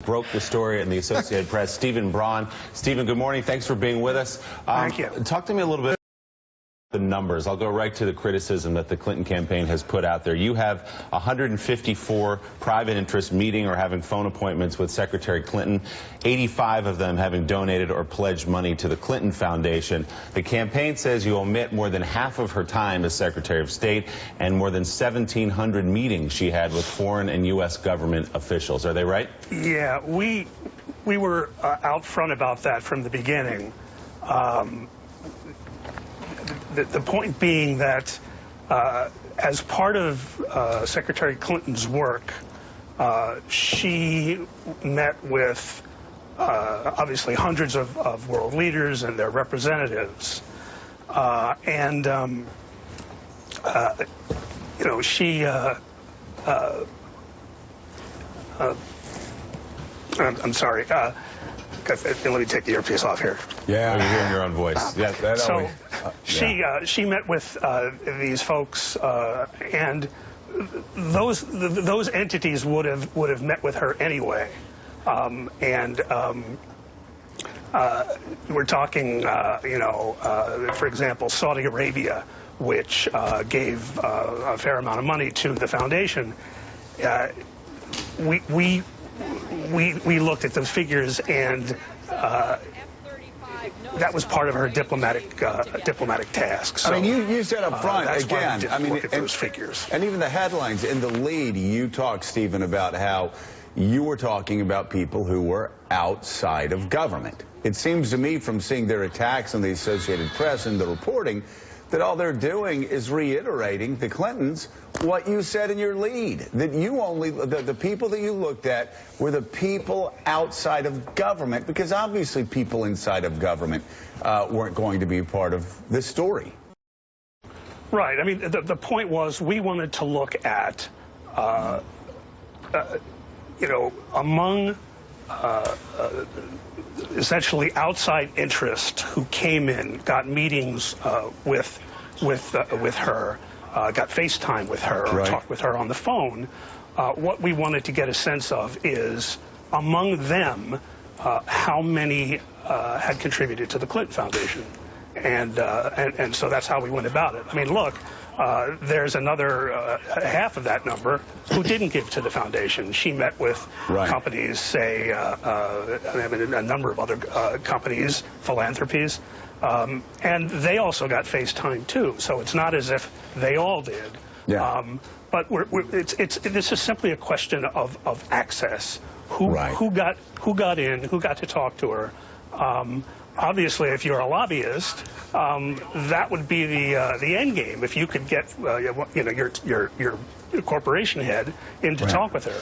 Broke the story in the Associated Press. Stephen Braun. Stephen, good morning. Thanks for being with us. Thank you. Talk to me a little bit about the numbers. I'll go right to the criticism that the Clinton campaign has put out there. You have 154 private interests meeting or having phone appointments with Secretary Clinton, 85 of them having donated or pledged money to the Clinton Foundation. The campaign says you omit more than half of her time as Secretary of State and more than 1,700 meetings she had with foreign and U.S. government officials. Are they right? Yeah, we were out front about that from the beginning. The point being that as part of Secretary Clinton's work, she met with obviously hundreds of world leaders and their representatives. You know, she I'm sorry. Let me take the earpiece off here. Yeah, you're hearing your own voice. Yeah, so she met with these folks, and those entities would have met with her anyway. We're talking, you know, for example, Saudi Arabia, which gave a fair amount of money to the foundation. We looked at those figures, and that was part of her diplomatic task. So, I mean, you said up front again. I mean, look at those figures, and even the headlines in the lead. You talked, Stephen, about how you were talking about people who were outside of government. It seems to me, from seeing their attacks on the Associated Press and the reporting, that all they're doing is reiterating the Clintons what you said in your lead, that you only, the people that you looked at were the people outside of government, because obviously people inside of government weren't going to be part of this story. Right. I mean, the point was we wanted to look at, you know, among essentially outside interest who came in, got meetings with her, got FaceTime with her, or talked with her on the phone. What we wanted to get a sense of is, among them, how many had contributed to the Clinton Foundation, and so that's how we went about it. I mean, look, there's another half of that number who didn't give to the foundation. She met with companies, say, I mean, a number of other companies, philanthropies, and they also got FaceTime too. So it's not as if they all did. Yeah. But this is simply a question of access. Who got in? Who got to talk to her? Obviously, if you're a lobbyist, that would be the end game. If you could get, you know, your corporation head in to talk with her.